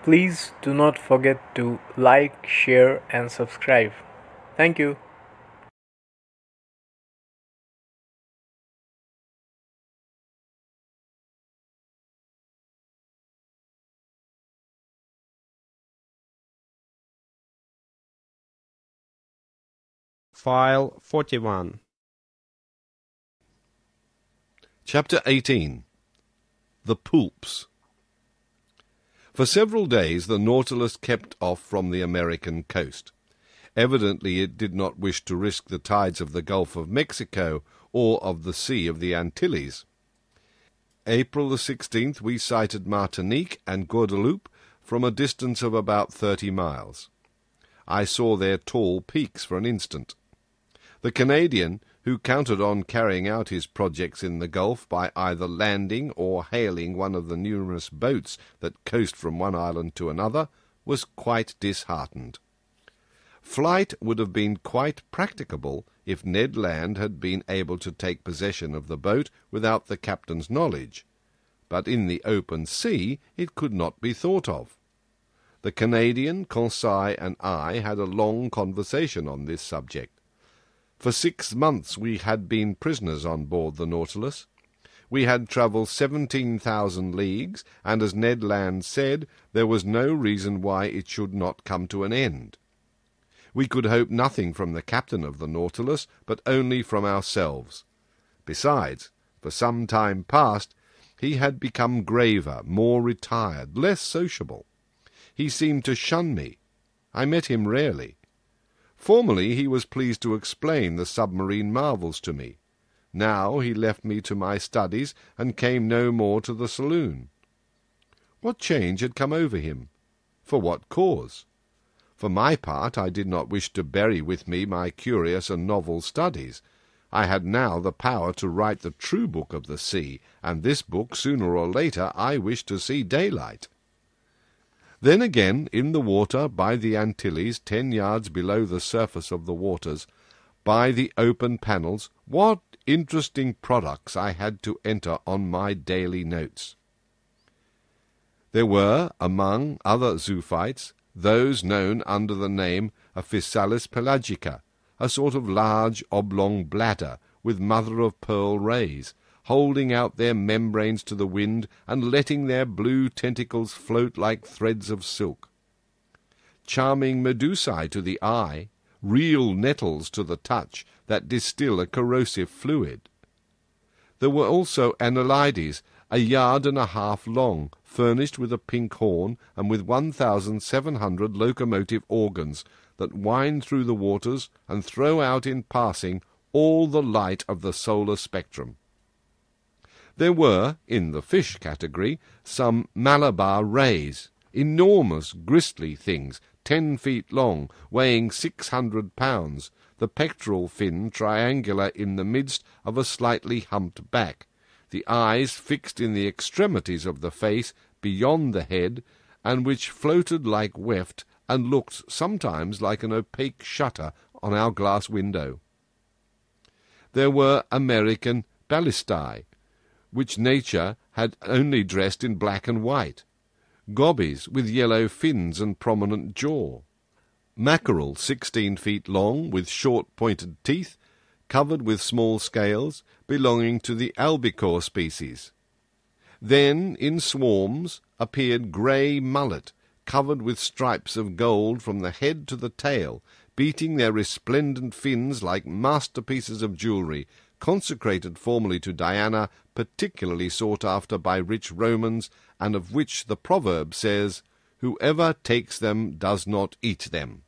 Please do not forget to like, share, and subscribe. Thank you. File 41. Chapter 18. The Poulps. For several days the Nautilus kept off from the American coast. Evidently it did not wish to risk the tides of the Gulf of Mexico or of the Sea of the Antilles. April the 16th we sighted Martinique and Guadeloupe from a distance of about 30 miles. I saw their tall peaks for an instant. The Canadian, who counted on carrying out his projects in the Gulf by either landing or hailing one of the numerous boats that coast from one island to another, was quite disheartened. Flight would have been quite practicable if Ned Land had been able to take possession of the boat without the captain's knowledge, but in the open sea it could not be thought of. The Canadian, Conseil, and I had a long conversation on this subject. For 6 months we had been prisoners on board the Nautilus. We had travelled 17,000 leagues, and as Ned Land said, there was no reason why it should not come to an end. We could hope nothing from the captain of the Nautilus, but only from ourselves. Besides, for some time past, he had become graver, more retired, less sociable. He seemed to shun me. I met him rarely. Formerly he was pleased to explain the submarine marvels to me. Now he left me to my studies, and came no more to the saloon. What change had come over him? For what cause? For my part, I did not wish to bury with me my curious and novel studies. I had now the power to write the true book of the sea, and this book, sooner or later, I wished to see daylight. Then again, in the water, by the Antilles, 10 yards below the surface of the waters, by the open panels, what interesting products I had to enter on my daily notes. There were, among other zoophytes, those known under the name of Physalis pelagica, a sort of large oblong bladder with mother-of-pearl rays, holding out their membranes to the wind and letting their blue tentacles float like threads of silk. Charming medusae to the eye, real nettles to the touch, that distill a corrosive fluid. There were also annelides, 1.5 yards long, furnished with a pink horn and with 1,700 locomotive organs that wind through the waters and throw out in passing all the light of the solar spectrum. There were, in the fish category, some Malabar rays, enormous gristly things, 10 feet long, weighing 600 pounds, the pectoral fin triangular in the midst of a slightly humped back, the eyes fixed in the extremities of the face beyond the head, and which floated like weft, and looked sometimes like an opaque shutter on our glass window. There were American ballistae, which nature had only dressed in black and white, gobies with yellow fins and prominent jaw, mackerel 16 feet long with short pointed teeth, covered with small scales, belonging to the albicore species. Then, in swarms, appeared grey mullet, covered with stripes of gold from the head to the tail, beating their resplendent fins like masterpieces of jewellery, consecrated formerly to Diana, particularly sought after by rich Romans, and of which the proverb says, "Whoever takes them does not eat them."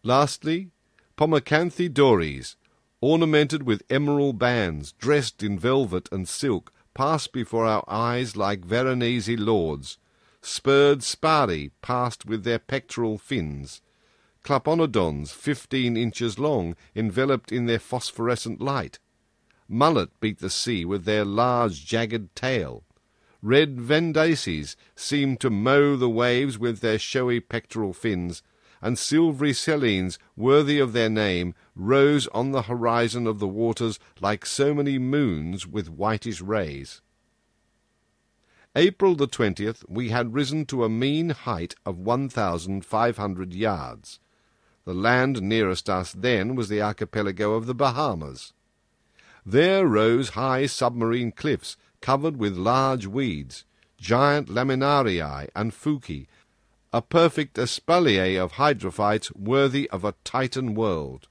Lastly, Pomacanthe dories, ornamented with emerald bands, dressed in velvet and silk, passed before our eyes like Veronese lords. Spurred spari passed with their pectoral fins. Claponodons 15 inches long, enveloped in their phosphorescent light. Mullet beat the sea with their large jagged tail. Red Vendaces seemed to mow the waves with their showy pectoral fins, and silvery Selines, worthy of their name, rose on the horizon of the waters like so many moons with whitish rays. April the 20th, we had risen to a mean height of 1,500 yards. The land nearest us then was the archipelago of the Bahamas. There rose high submarine cliffs covered with large weeds, giant laminarii and fuci, a perfect espalier of hydrophytes worthy of a Titan world.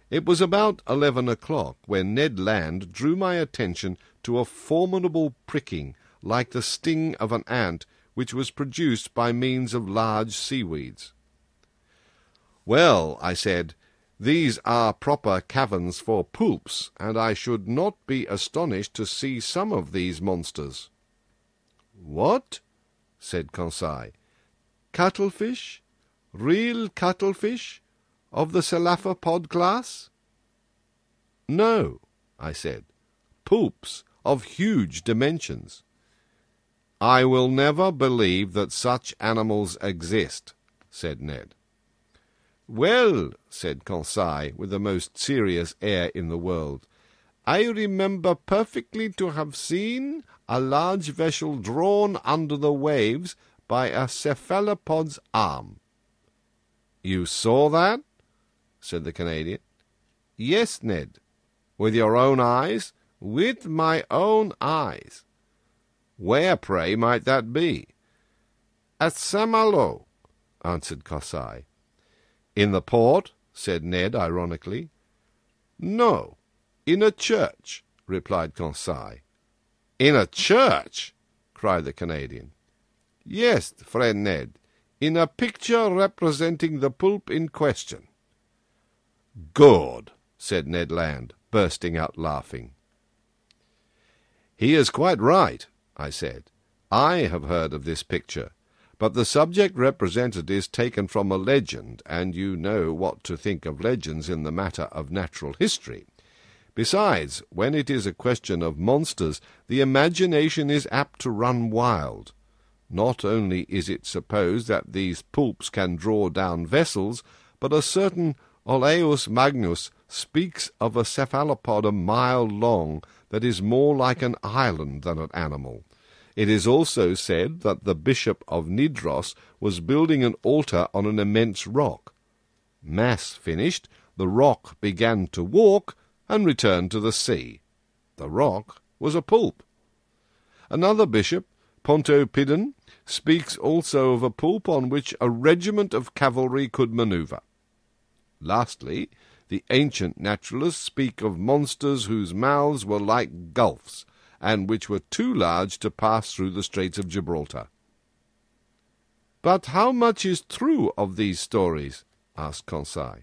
It was about 11 o'clock when Ned Land drew my attention to a formidable pricking like the sting of an ant, which was produced by means of large seaweeds. "Well," I said, "these are proper caverns for poulps, and I should not be astonished to see some of these monsters." "What?" said Conseil. "Cuttlefish? Real cuttlefish? Of the cephalopod class?" "No," I said, "poulps of huge dimensions." "I will never believe that such animals exist," said Ned. "Well," said Conseil, with the most serious air in the world, "I remember perfectly to have seen a large vessel drawn under the waves by a cephalopod's arm." "You saw that?" said the Canadian. "Yes, Ned." "With your own eyes?" "With my own eyes." "Where, pray, might that be?" "At Saint-Malo," answered Conseil. "In the port?" said Ned ironically. "No, in a church," replied Conseil. "In a church?" cried the Canadian. "Yes, friend Ned, in a picture representing the poulp in question." "Good," said Ned Land, bursting out laughing. "He is quite right," I said. "I have heard of this picture, but the subject represented is taken from a legend, and you know what to think of legends in the matter of natural history. Besides, when it is a question of monsters, the imagination is apt to run wild. Not only is it supposed that these poulps can draw down vessels, but a certain Olaus Magnus speaks of a cephalopod a mile long that is more like an island than an animal. It is also said that the Bishop of Nidros was building an altar on an immense rock. Mass finished, the rock began to walk and returned to the sea. The rock was a poulp. Another bishop, Pontoppidan, speaks also of a poulp on which a regiment of cavalry could manoeuvre. Lastly, the ancient naturalists speak of monsters whose mouths were like gulfs, and which were too large to pass through the Straits of Gibraltar. "But how much is true of these stories?" asked Conseil.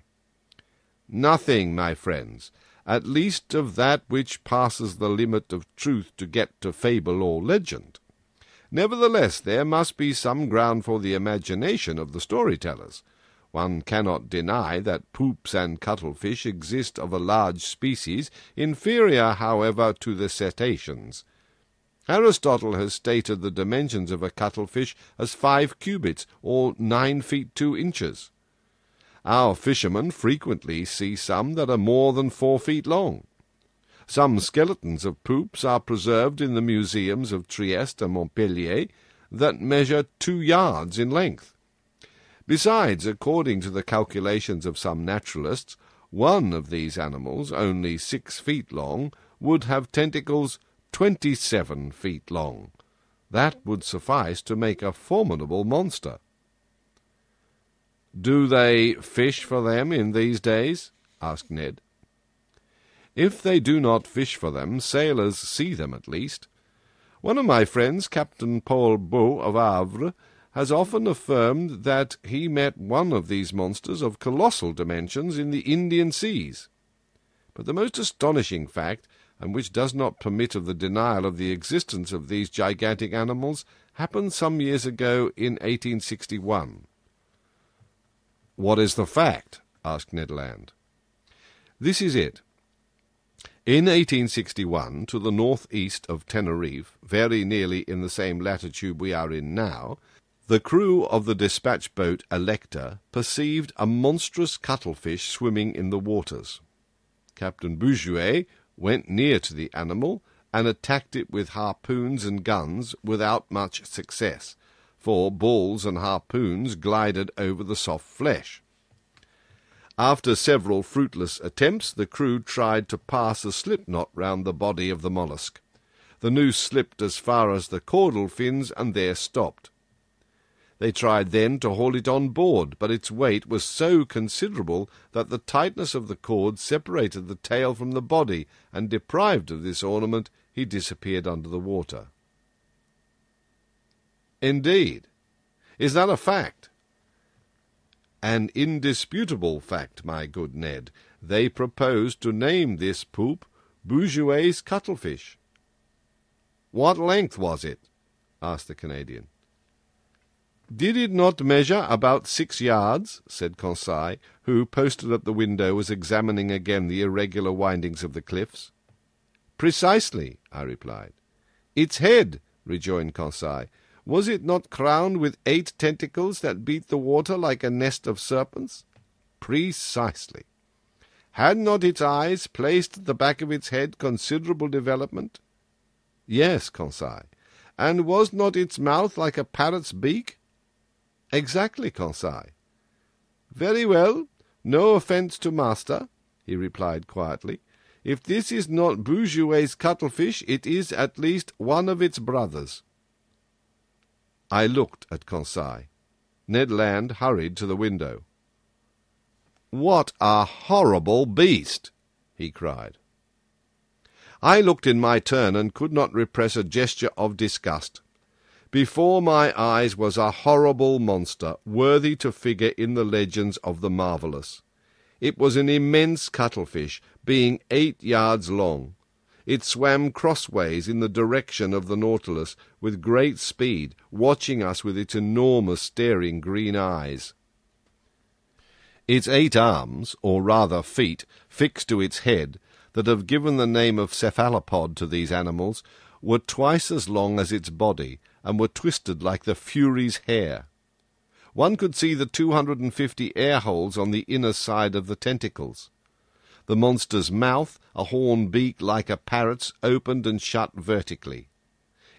"Nothing, my friends, at least of that which passes the limit of truth to get to fable or legend. Nevertheless, there must be some ground for the imagination of the storytellers. One cannot deny that poulps and cuttlefish exist of a large species, inferior, however, to the cetaceans. Aristotle has stated the dimensions of a cuttlefish as 5 cubits, or 9 feet 2 inches. Our fishermen frequently see some that are more than 4 feet long. Some skeletons of poulps are preserved in the museums of Trieste and Montpellier that measure 2 yards in length. Besides, according to the calculations of some naturalists, one of these animals, only 6 feet long, would have tentacles 27 feet long. That would suffice to make a formidable monster." "Do they fish for them in these days?" asked Ned. "If they do not fish for them, sailors see them at least. One of my friends, Captain Paul Beau of Havre, has often affirmed that he met one of these monsters of colossal dimensions in the Indian seas. But the most astonishing fact, and which does not permit of the denial of the existence of these gigantic animals, happened some years ago in 1861. "What is the fact?" asked Ned Land. "This is it. In 1861, to the northeast of Tenerife, very nearly in the same latitude we are in now, the crew of the dispatch boat Elector perceived a monstrous cuttlefish swimming in the waters. Captain Bouguer went near to the animal and attacked it with harpoons and guns without much success, for balls and harpoons glided over the soft flesh. After several fruitless attempts, the crew tried to pass a slip knot round the body of the mollusk. The noose slipped as far as the caudal fins and there stopped. They tried then to haul it on board, but its weight was so considerable that the tightness of the cord separated the tail from the body, and deprived of this ornament, he disappeared under the water. Indeed. Is that a fact? An indisputable fact, my good Ned. They proposed to name this poop Bouguer's cuttlefish. What length was it? Asked the Canadian. Did it not measure about 6 yards? Said Conseil, who, posted at the window, was examining again the irregular windings of the cliffs. Precisely, I replied. Its head, rejoined Conseil, was it not crowned with 8 tentacles that beat the water like a nest of serpents? Precisely. Had not its eyes placed at the back of its head considerable development? Yes, Conseil. And was not its mouth like a parrot's beak? Exactly, Conseil. Very well. No offence to master, he replied quietly. If this is not Bouguer's cuttlefish, it is at least one of its brothers. I looked at Conseil. Ned Land hurried to the window. What a horrible beast! He cried. I looked in my turn and could not repress a gesture of disgust. Before my eyes was a horrible monster, worthy to figure in the legends of the marvellous. It was an immense cuttlefish, being 8 yards long. It swam crossways in the direction of the Nautilus with great speed, watching us with its enormous staring green eyes. Its 8 arms, or rather feet, fixed to its head, that have given the name of cephalopod to these animals, were twice as long as its body, and were twisted like the Fury's hair. One could see the 250 air holes on the inner side of the tentacles. The monster's mouth, a horn beak like a parrot's, opened and shut vertically.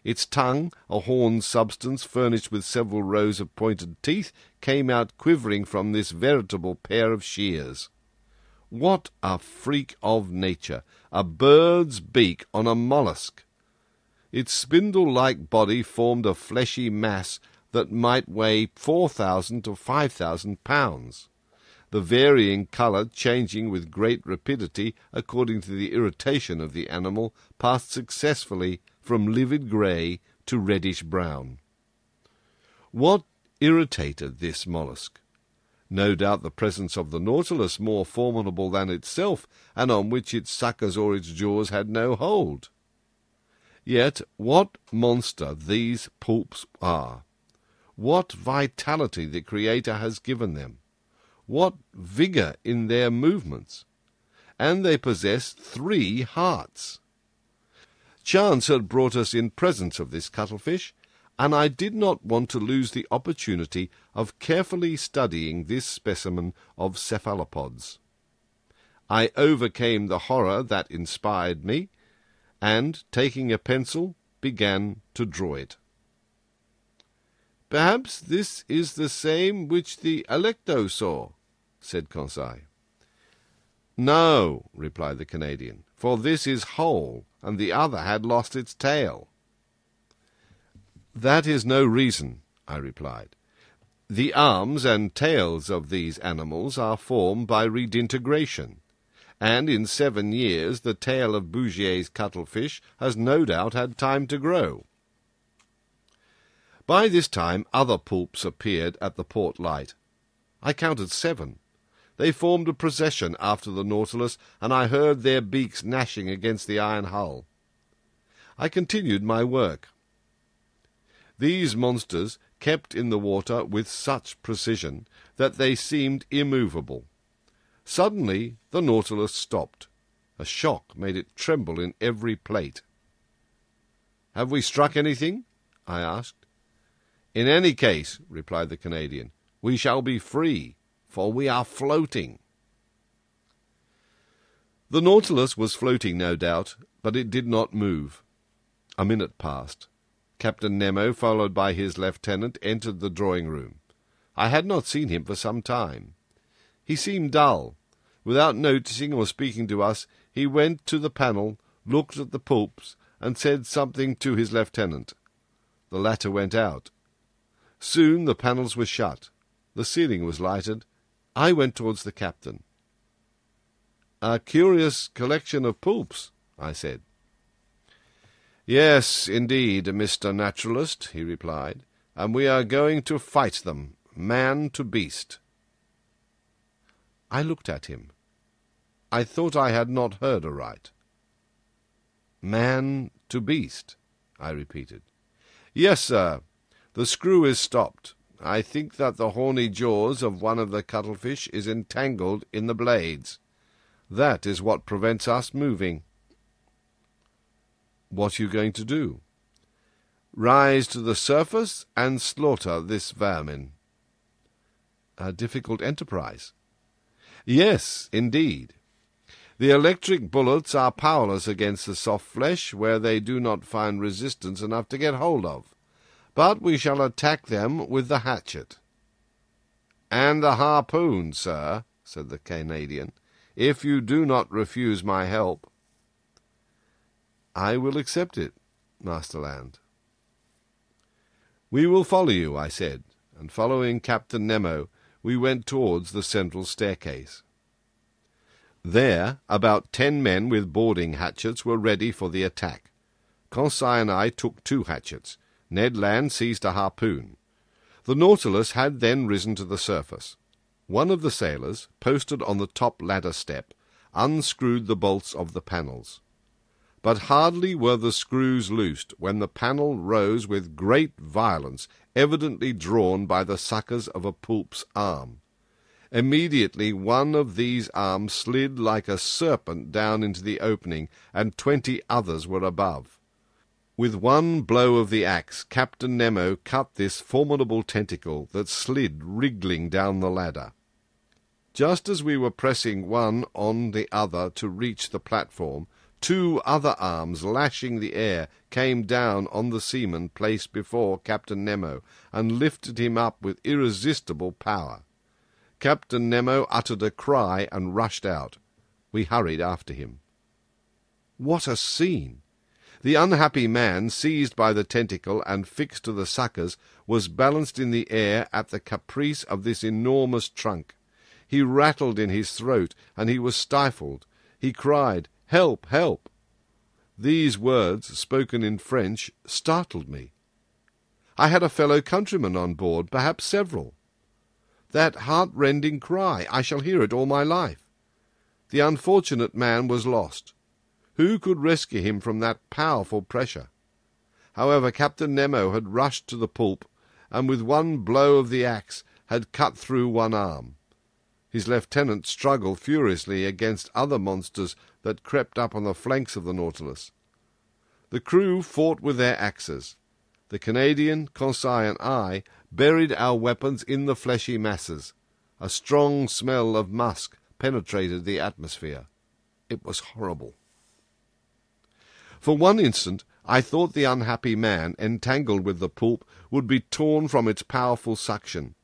Its tongue, a horn substance furnished with several rows of pointed teeth, came out quivering from this veritable pair of shears. What a freak of nature! A bird's beak on a mollusk! Its spindle-like body formed a fleshy mass that might weigh 4,000 to 5,000 pounds, the varying colour changing with great rapidity according to the irritation of the animal, passed successfully from livid grey to reddish-brown. What irritated this mollusk? No doubt the presence of the Nautilus, more formidable than itself, and on which its suckers or its jaws had no hold. Yet what monster these pulps are! What vitality the Creator has given them! What vigour in their movements! And they possess 3 hearts! Chance had brought us in presence of this cuttlefish, and I did not want to lose the opportunity of carefully studying this specimen of cephalopods. I overcame the horror that inspired me, and, taking a pencil, began to draw it. "Perhaps this is the same which the Alecto saw," said Conseil. "No," replied the Canadian, "for this is whole, and the other had lost its tail." "That is no reason," I replied. "The arms and tails of these animals are formed by redintegration, and in 7 years the tail of Bouguer's cuttlefish has no doubt had time to grow." By this time other pulps appeared at the port light. I counted 7. They formed a procession after the Nautilus, and I heard their beaks gnashing against the iron hull. I continued my work. These monsters kept in the water with such precision that they seemed immovable. Suddenly the Nautilus stopped. A shock made it tremble in every plate. "Have we struck anything?" I asked. "In any case," replied the Canadian, "we shall be free, for we are floating." The Nautilus was floating, no doubt, but it did not move. A minute passed. Captain Nemo, followed by his lieutenant, entered the drawing-room. I had not seen him for some time. He seemed dull. Without noticing or speaking to us, he went to the panel, looked at the pulps, and said something to his lieutenant. The latter went out. Soon the panels were shut. The ceiling was lighted. I went towards the captain. "A curious collection of pulps," I said. "Yes, indeed, Mr. Naturalist," he replied, "and we are going to fight them, man to beast." I looked at him. I thought I had not heard aright. "Man to beast," I repeated. "Yes, sir. The screw is stopped. I think that the horny jaws of one of the cuttlefish is entangled in the blades. That is what prevents us moving." "What are you going to do?" "Rise to the surface and slaughter this vermin." "A difficult enterprise." "Yes, indeed. The electric bullets are powerless against the soft flesh where they do not find resistance enough to get hold of. But we shall attack them with the hatchet." "And the harpoon, sir," said the Canadian, "if you do not refuse my help." "I will accept it, Master Land." "We will follow you," I said, and following Captain Nemo, we went towards the central staircase. There, about 10 men with boarding hatchets were ready for the attack. Conseil and I took 2 hatchets. Ned Land seized a harpoon. The Nautilus had then risen to the surface. One of the sailors, posted on the top ladder step, unscrewed the bolts of the panels. But hardly were the screws loosed when the panel rose with great violence, evidently drawn by the suckers of a pulp's arm. Immediately one of these arms slid like a serpent down into the opening, and 20 others were above. With one blow of the axe, Captain Nemo cut this formidable tentacle that slid wriggling down the ladder. Just as we were pressing one on the other to reach the platform, 2 other arms, lashing the air, came down on the seaman placed before Captain Nemo, and lifted him up with irresistible power. Captain Nemo uttered a cry and rushed out. We hurried after him. What a scene! The unhappy man, seized by the tentacle and fixed to the suckers, was balanced in the air at the caprice of this enormous trunk. He rattled in his throat, and he was stifled. He cried, "Help! Help!" These words, spoken in French, startled me. I had a fellow countryman on board, perhaps several. That heart-rending cry, I shall hear it all my life. The unfortunate man was lost. Who could rescue him from that powerful pressure? However, Captain Nemo had rushed to the pulp, and with one blow of the axe had cut through one arm. His lieutenant struggled furiously against other monsters that crept up on the flanks of the Nautilus. The crew fought with their axes. The Canadian, Conseil, and I buried our weapons in the fleshy masses. A strong smell of musk penetrated the atmosphere. It was horrible. For one instant I thought the unhappy man, entangled with the pulp, would be torn from its powerful suction.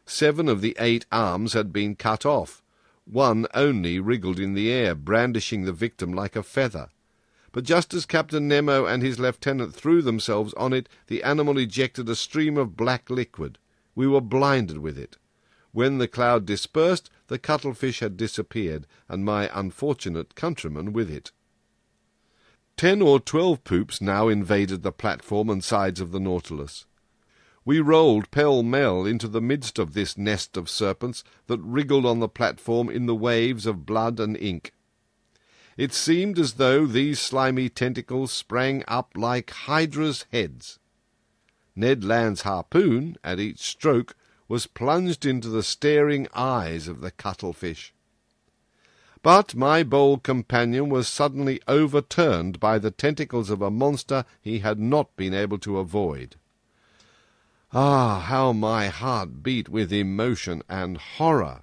7 of the 8 arms had been cut off. One only wriggled in the air, brandishing the victim like a feather. But just as Captain Nemo and his lieutenant threw themselves on it, the animal ejected a stream of black liquid. We were blinded with it. When the cloud dispersed, the cuttlefish had disappeared, and my unfortunate countryman with it. 10 or 12 poops now invaded the platform and sides of the Nautilus. We rolled pell-mell into the midst of this nest of serpents that wriggled on the platform in the waves of blood and ink. It seemed as though these slimy tentacles sprang up like hydras' heads. Ned Land's harpoon, at each stroke, was plunged into the staring eyes of the cuttlefish. But my bold companion was suddenly overturned by the tentacles of a monster he had not been able to avoid. Ah, how my heart beat with emotion and horror!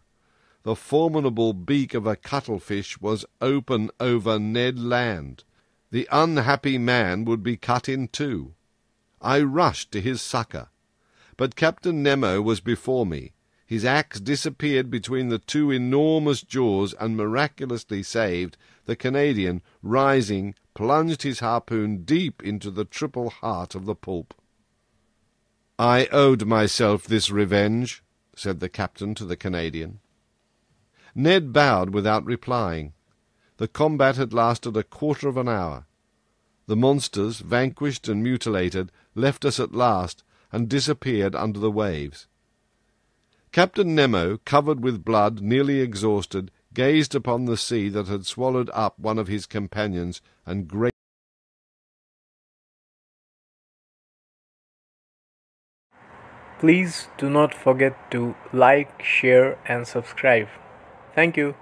The formidable beak of a cuttlefish was open over Ned Land. The unhappy man would be cut in two. I rushed to his succour, but Captain Nemo was before me. His axe disappeared between the two enormous jaws and miraculously saved. The Canadian, rising, plunged his harpoon deep into the triple heart of the pulp. "I owed myself this revenge," said the captain to the Canadian. Ned bowed without replying. The combat had lasted a quarter of an hour. The monsters, vanquished and mutilated, left us at last and disappeared under the waves. Captain Nemo, covered with blood, nearly exhausted, gazed upon the sea that had swallowed up one of his companions and great. Please do not forget to like, share, and subscribe. Thank you.